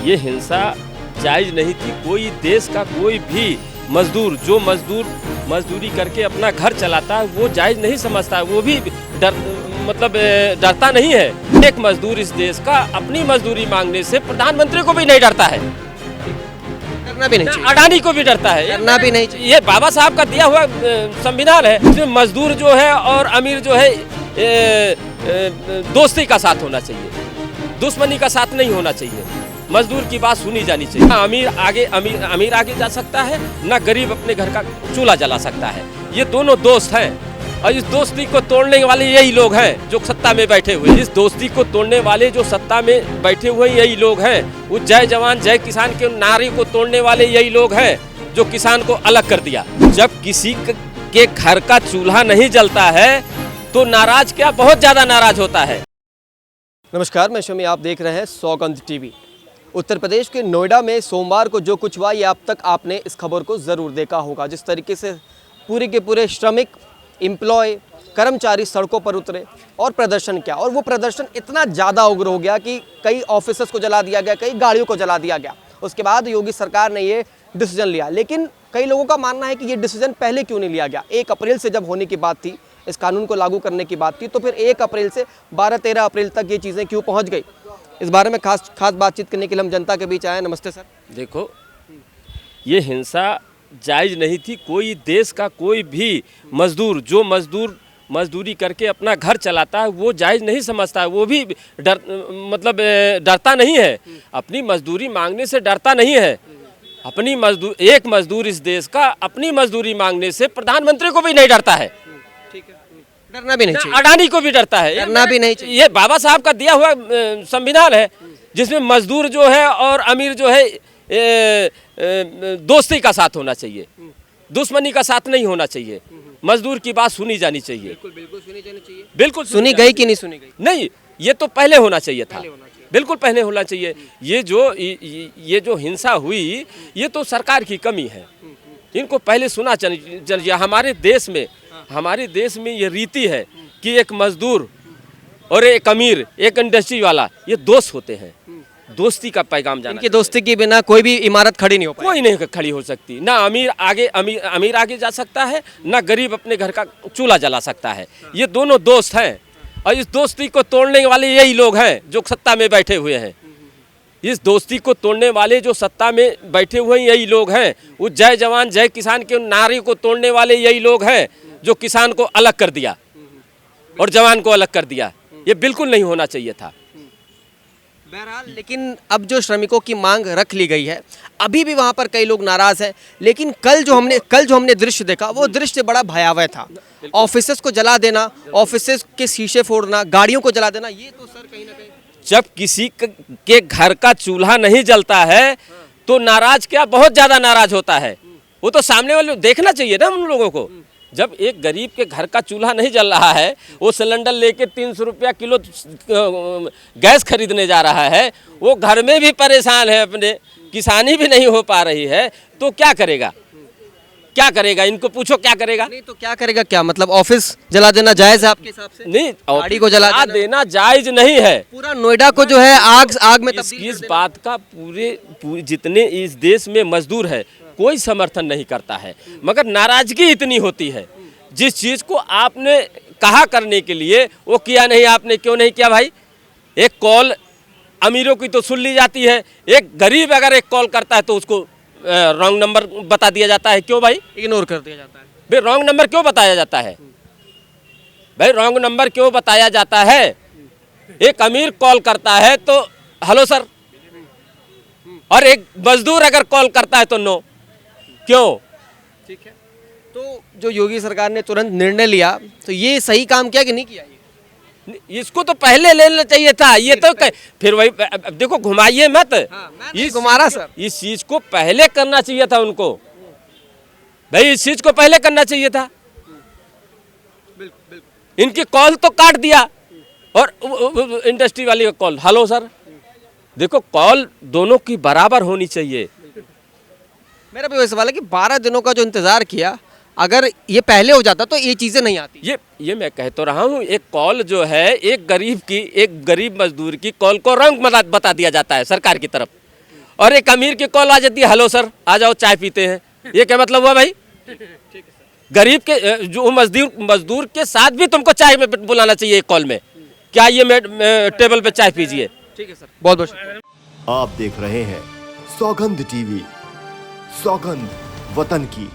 ये हिंसा जायज़ नहीं थी। कोई देश का कोई भी मजदूर जो मजदूरी करके अपना घर चलाता है वो जायज़ नहीं समझता है, वो भी डरता नहीं है। एक मजदूर इस देश का अपनी मजदूरी मांगने से प्रधानमंत्री को भी नहीं डरता है, करना भी नहीं चाहिए, अडानी को भी डरता है, करना भी नहीं चाहिए। ये बाबा साहब का दिया हुआ संविधान है। इसमें मजदूर जो है और अमीर जो है दोस्ती का साथ होना चाहिए, दुश्मनी का साथ नहीं होना चाहिए। मजदूर की बात सुनी जानी चाहिए। ना अमीर आगे जा सकता है, ना गरीब अपने घर का चूल्हा जला सकता है। ये दोनों दोस्त हैं और इस दोस्ती को तोड़ने वाले यही लोग हैं जो सत्ता में बैठे हुए। इस दोस्ती को तोड़ने वाले जो सत्ता में बैठे हुए यही लोग हैं। वो जय जवान जय किसान के नारे को तोड़ने वाले यही लोग हैं जो किसान को अलग कर दिया। जब किसी के घर का चूल्हा नहीं जलता है तो नाराज क्या, बहुत ज्यादा नाराज होता है। नमस्कार, मैं शमी, आप देख रहे हैं सौगंध टीवी। उत्तर प्रदेश के नोएडा में सोमवार को जो कुछ हुआ, ये अब तक आपने इस खबर को ज़रूर देखा होगा। जिस तरीके से पूरे के पूरे श्रमिक, एम्प्लॉय, कर्मचारी सड़कों पर उतरे और प्रदर्शन किया, और वो प्रदर्शन इतना ज़्यादा उग्र हो गया कि कई ऑफिसेस को जला दिया गया, कई गाड़ियों को जला दिया गया। उसके बाद योगी सरकार ने ये डिसीजन लिया, लेकिन कई लोगों का मानना है कि ये डिसीजन पहले क्यों नहीं लिया गया। 1 अप्रैल से जब होने की बात थी, इस कानून को लागू करने की बात थी, तो फिर 1 अप्रैल से 12-13 अप्रैल तक ये चीज़ें क्यों पहुँच गई। इस बारे में खास बातचीत करने के लिए हम जनता के बीच आए। नमस्ते सर। देखो, ये हिंसा जायज़ नहीं थी। कोई देश का कोई भी मजदूर जो मजदूरी करके अपना घर चलाता है वो जायज़ नहीं समझता है, वो भी डरता नहीं है, अपनी मजदूरी मांगने से डरता नहीं है। एक मजदूर इस देश का अपनी मजदूरी मांगने से प्रधानमंत्री को भी नहीं डरता है, डरना भी नहीं चाहिए, अडानी को भी डरता है, करना भी नहीं चाहिए। ये बाबा साहब का दिया हुआ संविधान है, जिसमें मजदूर जो है और अमीर जो है दोस्ती का साथ होना चाहिए, दुश्मनी का साथ नहीं होना चाहिए। मजदूर की बात सुनी जानी चाहिए। बिल्कुल सुनी जानी चाहिए। बिल्कुल सुनी गई कि नहीं सुनी गई? नहीं, ये तो पहले होना चाहिए था, बिल्कुल पहले होना चाहिए। ये जो हिंसा हुई, ये तो सरकार की कमी है। इनको पहले सुना चाहिए। हमारे देश में ये रीति है कि एक मजदूर और एक अमीर, एक इंडस्ट्री वाला, ये दोस्त होते हैं। दोस्ती का पैगाम जाना। इनकी दोस्ती के बिना कोई भी इमारत खड़ी नहीं हो पाएगी। कोई नहीं खड़ी हो सकती। ना अमीर आगे जा सकता है, ना गरीब अपने घर का चूल्हा जला सकता है। ये दोनों दोस्त हैं और इस दोस्ती को तोड़ने वाले यही लोग हैं जो सत्ता में बैठे हुए हैं। इस दोस्ती को तोड़ने वाले जो सत्ता में बैठे हुए यही लोग हैं। वो जय जवान जय किसान के नारे को तोड़ने वाले यही लोग हैं जो किसान को अलग कर दिया और जवान को अलग कर दिया। ये बिल्कुल नहीं होना चाहिए था। बहरहाल, लेकिन अब जो श्रमिकों की मांग रख ली गई है, अभी भी वहाँ पर कई लोग नाराज हैं। लेकिन कल जो हमने दृश्य देखा, वो दृश्य बड़ा भयावह था। ऑफिसेस को जला देना, ऑफिसेस के शीशे फोड़ना, गाड़ियों को जला देना, ये तो सर कहीं ना कहीं, जब किसी के घर का चूल्हा नहीं जलता है तो नाराज क्या, बहुत ज्यादा नाराज होता है। वो तो सामने वाले देखना चाहिए ना उन लोगों को। जब एक गरीब के घर का चूल्हा नहीं जल रहा है, वो सिलेंडर लेके 300 रुपया किलो गैस खरीदने जा रहा है, वो घर में भी परेशान है, अपने किसानी भी नहीं हो पा रही है, तो क्या करेगा? क्या करेगा? इनको पूछो क्या करेगा? नहीं तो क्या करेगा? क्या मतलब ऑफिस जला देना जायज है आपके हिसाब से? नहीं, गाड़ी को जला देना जायज नहीं है। पूरा नोएडा को जो है आग में तब्दील इस बात का पूरे जितने इस देश में मजदूर है कोई समर्थन नहीं करता है, मगर नाराजगी इतनी होती है। जिस चीज को आपने कहा करने के लिए वो किया नहीं, आपने क्यों नहीं किया भाई? एक कॉल अमीरों की तो सुन ली जाती है, एक गरीब अगर एक कॉल करता है तो उसको रॉन्ग नंबर बता दिया जाता है। क्यों भाई? इग्नोर कर दिया जाता है। भाई रॉन्ग नंबर क्यों बताया जाता है? भाई रॉन्ग नंबर क्यों बताया जाता है? एक अमीर कॉल करता है तो हेलो सर, और एक मजदूर अगर कॉल करता है तो नो। क्यों? ठीक है, तो जो योगी सरकार ने तुरंत निर्णय लिया, तो ये सही काम किया कि नहीं किया? इसको तो पहले लेना चाहिए था। ये तो फिर वही देखो, घुमाइए मत। ये घुमारा सर, इस चीज को पहले करना चाहिए था उनको। भाई इस चीज को पहले करना चाहिए था। इनकी कॉल तो काट दिया और इंडस्ट्री वाली का कॉल, हेलो सर। देखो, कॉल दोनों की बराबर होनी चाहिए। मेरा भी वही सवाल है कि 12 दिनों का जो इंतजार किया, अगर ये पहले हो जाता तो ये चीजें नहीं आती। ये मैं कह तो रहा हूँ। एक कॉल जो है एक गरीब मजदूर की कॉल को रंग बता दिया जाता है सरकार की तरफ। और एक अमीर की कॉल आ जाती है, हेलो सर आ जाओ चाय पीते हैं। ये क्या मतलब हुआ भाई? गरीब के जो मजदूर के साथ भी तुमको चाय में बुलाना चाहिए एक कॉल में। क्या ये टेबल पे चाय पीजिए। ठीक है सर, बहुत बहुत शुक्रिया। आप देख रहे हैं सौगंध टीवी, सौगंध वतन की।